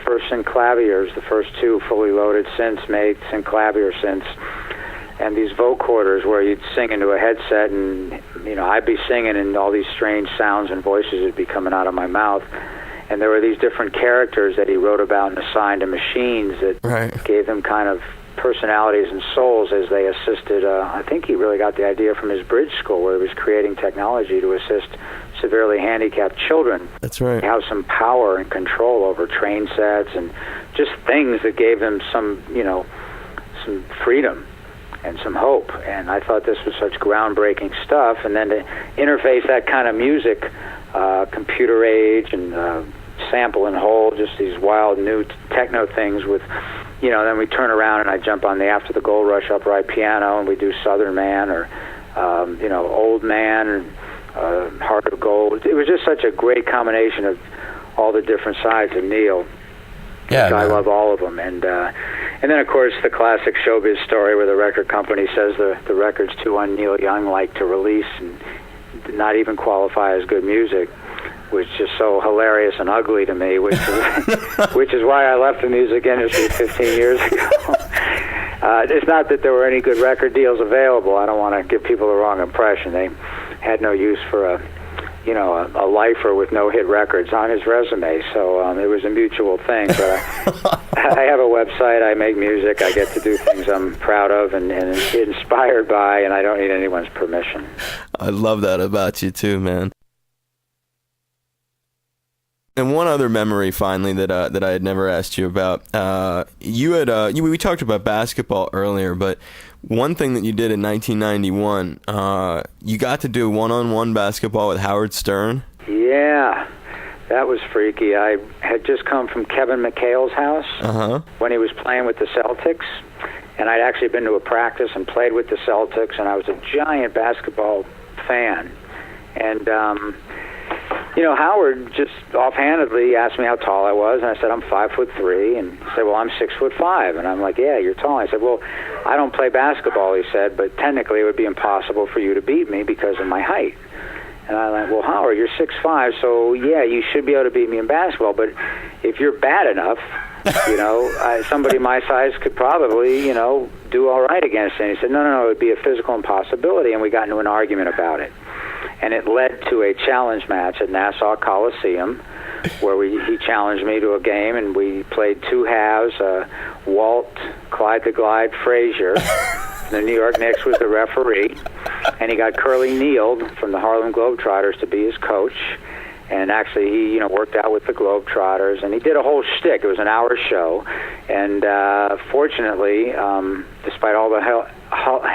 first synclaviers, the first 2 fully loaded synths made, synclavier synths, and these vocorders where you'd sing into a headset, and I'd be singing and all these strange sounds and voices would be coming out of my mouth, and there were these different characters that he wrote about and assigned to machines that gave them kind of personalities and souls as they assisted. I think he really got the idea from his bridge school where he was creating technology to assist severely handicapped children. That's right. Have some power and control over train sets and just things that gave them some, some freedom and some hope. And I thought this was such groundbreaking stuff. And then to interface that kind of music, computer age and sample and hold, just these wild new techno things with, then we turn around and I jump on the After the Gold Rush upright piano and we do Southern Man or, Old Man and Heart of Gold. It was just such a great combination of all the different sides of Neil. Yeah, I love all of them. And then, of course, the classic showbiz story where the record company says the record's too un-Neil Young-like to release and not even qualify as good music, which is so hilarious and ugly to me, which is why I left the music industry 15 years ago. It's not that there were any good record deals available. I don't want to give people the wrong impression. They had no use for a lifer with no hit records on his resume, so it was a mutual thing. But I have a website, I make music, I get to do things I'm proud of and inspired by, and I don't need anyone's permission. I love that about you too, man. And one other memory, finally, that I had never asked you about. We talked about basketball earlier, but one thing that you did in 1991, you got to do one-on-one basketball with Howard Stern. Yeah, That was freaky. I had just come from Kevin McHale's house when he was playing with the Celtics, and I'd actually been to a practice and played with the Celtics, and I was a giant basketball fan. And, Howard just offhandedly asked me how tall I was, and I said, I'm 5'3", and he said, well, I'm 6'5", and I'm like, yeah, you're tall. I said, well, I don't play basketball, he said, but technically it would be impossible for you to beat me because of my height. And I went, well, Howard, you're 6'5", so yeah, you should be able to beat me in basketball, but if you're bad enough, somebody my size could probably, do all right against it. And he said, no, it would be a physical impossibility, and we got into an argument about it. And it led to a challenge match at Nassau Coliseum where he challenged me to a game, and we played two halves, Walt, Clyde the Glide, Frazier. The New York Knicks was the referee, and he got Curly Neal from the Harlem Globetrotters to be his coach. And actually, he worked out with the Globetrotters, and he did a whole shtick. It was an hour show, and fortunately, despite all the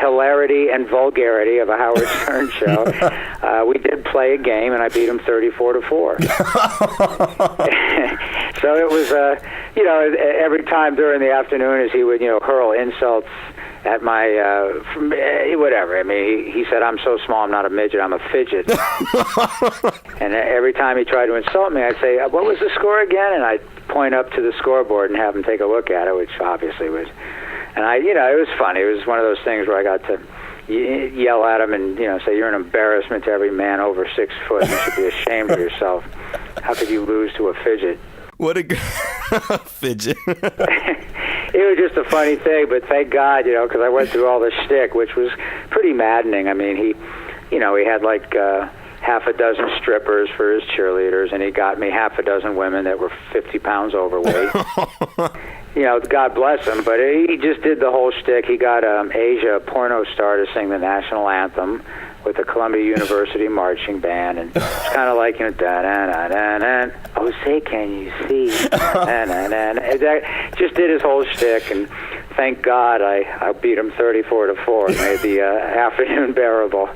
hilarity and vulgarity of a Howard Stern show, we did play a game, and I beat him 34-4. So it was, every time during the afternoon, as he would, hurl insults at my, whatever. I mean, he said, I'm so small, I'm not a midget, I'm a fidget. And every time he tried to insult me, I'd say, what was the score again? And I'd point up to the scoreboard and have him take a look at it, which obviously was, and it was funny. It was one of those things where I got to yell at him and, say, you're an embarrassment to every man over 6 foot. You should be ashamed of yourself. How could you lose to a fidget? What a fidget. It was just a funny thing, but thank God, because I went through all the shtick, which was pretty maddening. I mean, he had like half a dozen strippers for his cheerleaders, and he got me half a dozen women that were 50 pounds overweight. God bless him, but he just did the whole shtick. He got Asia, a porno star, to sing the national anthem with the Columbia University marching band, and it's kind of like, da-na-na-na-na, oh, say, can you see? Just did his whole shtick, and thank God I beat him 34-4, made the afternoon bearable.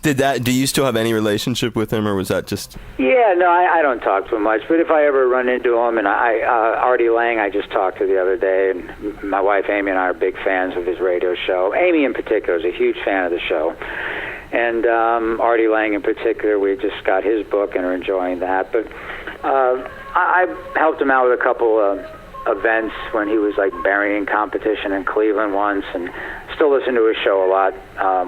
Do you still have any relationship with him, or was that just... Yeah, no, I don't talk to him much, but if I ever run into him, and Artie Lang I just talked to the other day, and my wife Amy and I are big fans of his radio show. Amy in particular is a huge fan of the show, and Artie Lang in particular, we just got his book and are enjoying that. But I helped him out with a couple events when he was like burying competition in Cleveland once, and still listen to his show a lot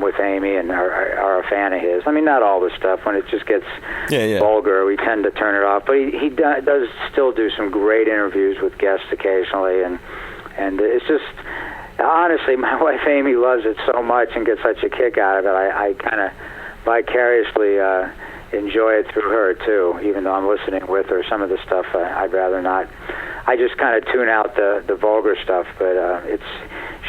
with Amy, and are a fan of his. I mean, not all the stuff. When it just gets vulgar, we tend to turn it off. But he does still do some great interviews with guests occasionally, and it's just, honestly, my wife Amy loves it so much and gets such a kick out of it. I kind of vicariously enjoy it through her too, even though I'm listening with her. Some of the stuff I'd rather not. I just kind of tune out the vulgar stuff, but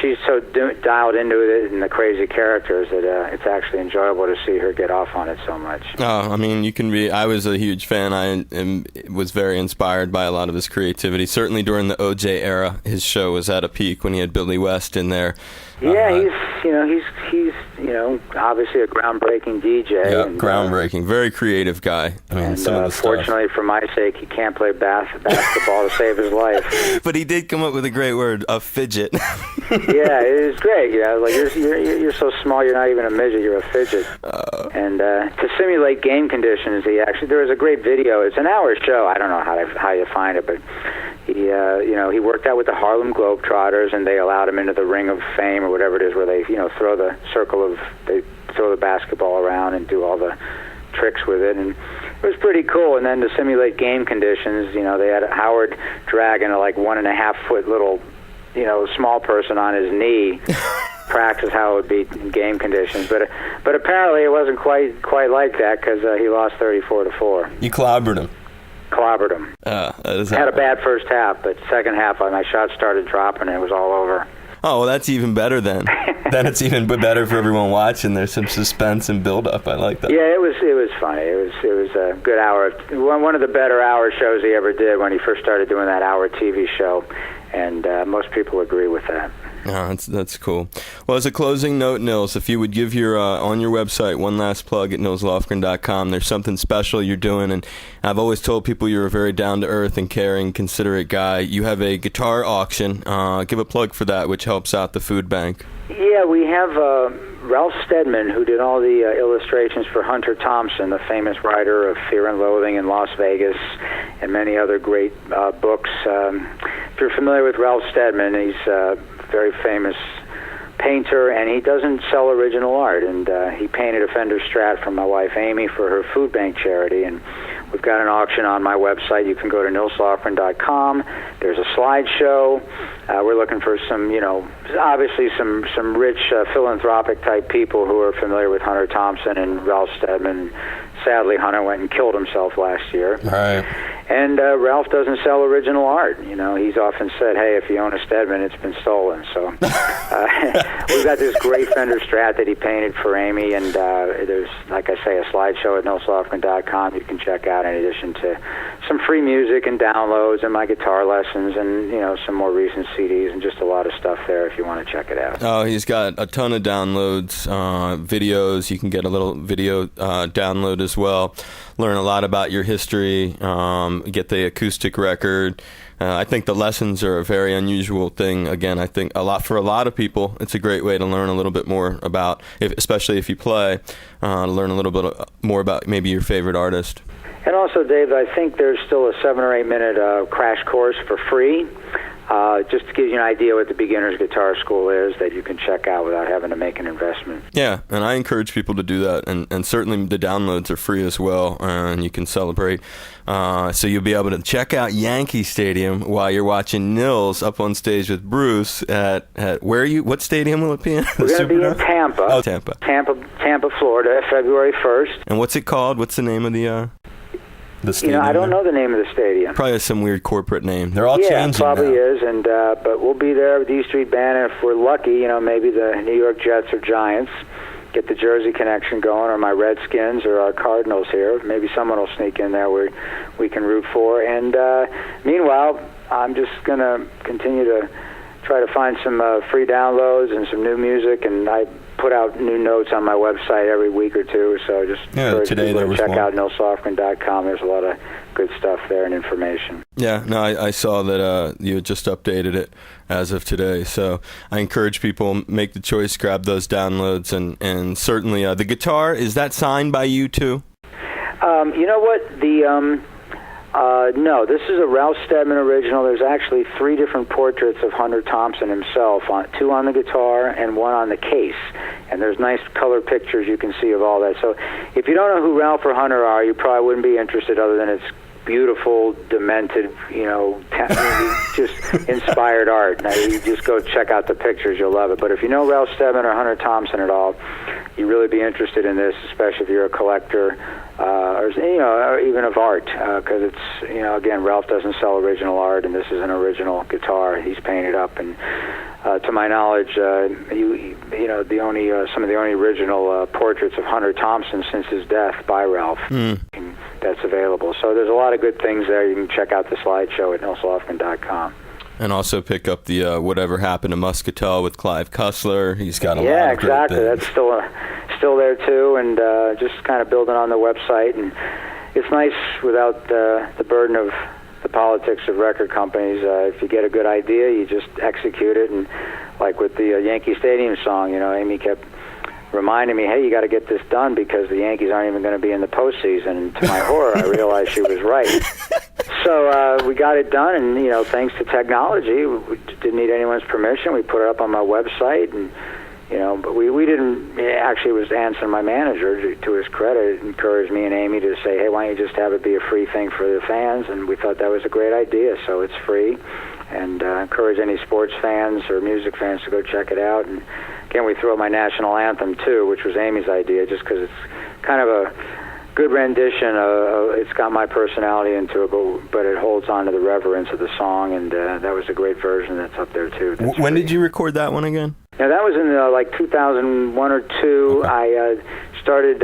she's so dialed into it and the crazy characters that it's actually enjoyable to see her get off on it so much. Oh, I mean, I was a huge fan. I was very inspired by a lot of his creativity. Certainly during the OJ era, his show was at a peak when he had Billy West in there. Yeah, he's obviously a groundbreaking DJ. Yeah, and, groundbreaking. Very creative guy. I mean, some of the fortunately for my sake, he can't play basketball to save his life. But he did come up with a great word, a fidget. Yeah, it was great. Like you're so small, you're not even a midget, you're a fidget. And to simulate game conditions, there was a great video. It's an hour show. I don't know how you find it, but he worked out with the Harlem Globetrotters, and they allowed him into the Ring of Fame or whatever it is, where they throw the basketball around and do all the tricks with it, and it was pretty cool. And then to simulate game conditions, they had Howard dragging a like 1.5 foot little small person on his knee, practice how it would be in game conditions. But apparently it wasn't quite like that, because he lost 34-4. You clobbered him. Had a bad first half, but second half my shot started dropping and it was all over. Oh, well, that's even better then. Then it's even better for everyone watching. There's some suspense and build-up. I like that. Yeah, it was funny. It was a good hour. One of the better hour shows he ever did when he first started doing that hour TV show, and most people agree with that. No, that's cool. Well, as a closing note, Nils, if you would give your on your website one last plug at nilslofgren.com, there's something special you're doing, and I've always told people you're a very down-to-earth and caring, considerate guy. You have a guitar auction. Give a plug for that, which helps out the food bank. Yeah, we have Ralph Steadman, who did all the illustrations for Hunter Thompson, the famous writer of Fear and Loathing in Las Vegas, and many other great books. If you're familiar with Ralph Steadman, he's a very famous painter, and he doesn't sell original art. And he painted a Fender Strat for my wife Amy for her food bank charity, and we've got an auction on my website. You can go to nilslofgren.com. There's a slideshow. We're looking for some, obviously some rich philanthropic type people who are familiar with Hunter Thompson and Ralph Steadman. Sadly, Hunter went and killed himself last year. Right. And Ralph doesn't sell original art. He's often said, hey, if you own a Steadman, it's been stolen. So we've got this great Fender Strat that he painted for Amy, and there's, like I say, a slideshow at nilslofgren.com you can check out, in addition to some free music and downloads and my guitar lessons and, some more recent CDs and just a lot of stuff there if you want to check it out. Oh, he's got a ton of downloads, videos. You can get a little video download as well. Learn a lot about your history, get the acoustic record. I think the lessons are a very unusual thing. Again, I think for a lot of people, it's a great way to learn a little bit more about, especially if you play, to learn a little bit more about maybe your favorite artist. And also, Dave, I think there's still a 7 or 8 minute crash course for free, just to give you an idea what the beginner's guitar school is, that you can check out without having to make an investment. Yeah, and I encourage people to do that, and certainly the downloads are free as well, and you can celebrate. So you'll be able to check out Yankee Stadium while you're watching Nils up on stage with Bruce at what stadium will it be in? We're going to be in Tampa. Oh, Tampa. Tampa, Florida, February 1st. And what's it called? What's the name of the stadium? I don't know the name of the stadium. Probably some weird corporate name. They're all changing now. Yeah, probably is. And but we'll be there with the E Street Band, and if we're lucky, maybe the New York Jets or Giants get the Jersey connection going, or my Redskins or our Cardinals here. Maybe someone will sneak in there where we can root for. And meanwhile, I'm just going to continue to try to find some free downloads and some new music, and I put out new notes on my website every week or two, so just encourage people to check out nilslofgren.com. There's a lot of good stuff there and information. Yeah, no, I saw that you had just updated it as of today, so I encourage people, make the choice, grab those downloads, and certainly the guitar, is that signed by you too? You know what, no, this is a Ralph Steadman original. There's actually 3 different portraits of Hunter Thompson himself, 2 on the guitar and 1 on the case. And there's nice color pictures you can see of all that. So if you don't know who Ralph or Hunter are, you probably wouldn't be interested, other than it's beautiful, demented, just inspired art. Now, you just go check out the pictures, you'll love it. But if you know Ralph Steadman or Hunter Thompson at all, you'd really be interested in this, especially if you're a collector, or even of art, because it's, again, Ralph doesn't sell original art, and this is an original guitar he's painted up. And to my knowledge, the only some of the only original portraits of Hunter Thompson since his death by Ralph. That's available. So there's a lot of good things there. You can check out the slideshow at nilslofgren.com. And also pick up the Whatever Happened to Muscatel with Clive Cussler. He's got a lot of great exactly. Things. That's still there too, and just kind of building on the website. And it's nice without the burden of the politics of record companies. If you get a good idea, you just execute it. And like with the Yankee Stadium song, Amy kept reminding me, hey, you got to get this done because the Yankees aren't even going to be in the postseason. And to my horror, I realized she was right. So we got it done, and thanks to technology, we didn't need anyone's permission. We put it up on my website, and but we didn't. Actually, it was Anson, my manager, to his credit, encouraged me and Amy to say, hey, why don't you just have it be a free thing for the fans? And we thought that was a great idea. So it's free, and encourage any sports fans or music fans to go check it out. And again, we throw my national anthem too, which was Amy's idea, just because it's kind of a good rendition. It's got my personality into it, but it holds on to the reverence of the song, and that was a great version that's up there too. When did you record that one again? Now, that was in 2001 or 2. Okay. I started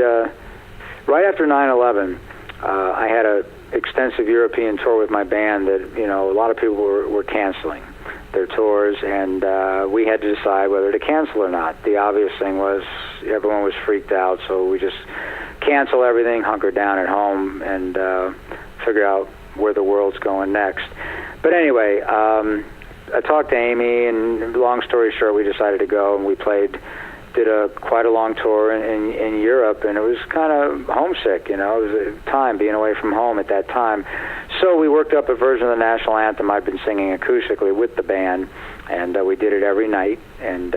right after 9/11. I had an extensive European tour with my band that a lot of people were canceling. their tours, and we had to decide whether to cancel or not. The obvious thing was everyone was freaked out, so we just cancel everything, hunker down at home, and figure out where the world's going next. But anyway, I talked to Amy, and long story short, we decided to go, and we did quite a long tour in Europe, and it was kind of homesick, you know. It was a time being away from home at that time. So we worked up a version of the national anthem I'd been singing acoustically with the band, and we did it every night, and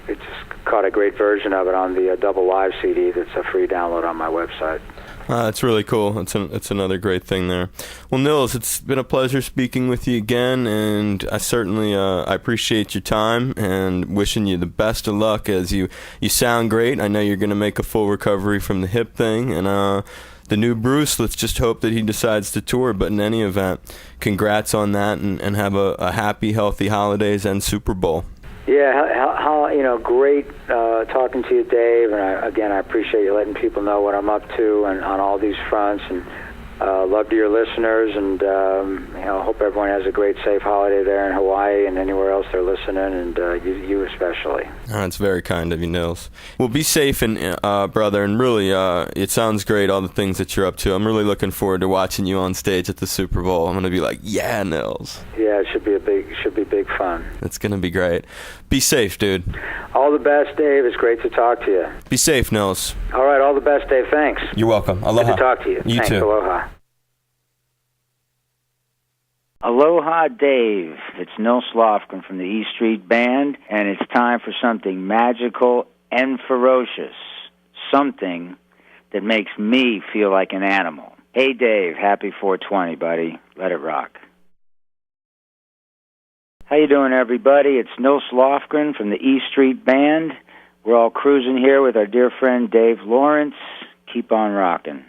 it just caught a great version of it on the double live CD that's a free download on my website. It's really cool. It's another great thing there. Well, Nils, it's been a pleasure speaking with you again, and I certainly I appreciate your time and wishing you the best of luck as you sound great. I know you're going to make a full recovery from the hip thing, and the new Bruce, let's just hope that he decides to tour. But in any event, congrats on that, and have a happy, healthy holidays and Super Bowl. Yeah, you know, great talking to you, Dave, and I appreciate you letting people know what I'm up to and on all these fronts, and love to your listeners, and you know, hope everyone has a great, safe holiday there in Hawaii and anywhere else they're listening, and you especially. That's very kind of you, Nils. Well, be safe, and brother, and really, it sounds great, all the things that you're up to. I'm really looking forward to watching you on stage at the Super Bowl. I'm going to be like, yeah, Nils. Yeah, it should be big fun. It's going to be great. Be safe, dude. All the best, Dave. It's great to talk to you. Be safe, Nils. All right, all the best, Dave. Thanks. You're welcome. Aloha. Good to talk to you. You Thanks. too. Aloha. Aloha, Dave. It's Nils Lofgren from the E Street Band, and it's time for something magical and ferocious, something that makes me feel like an animal. Hey, Dave, happy 420, buddy. Let it rock. How you doing, everybody? It's Nils Lofgren from the E Street Band. We're all cruising here with our dear friend Dave Lawrence. Keep on rocking.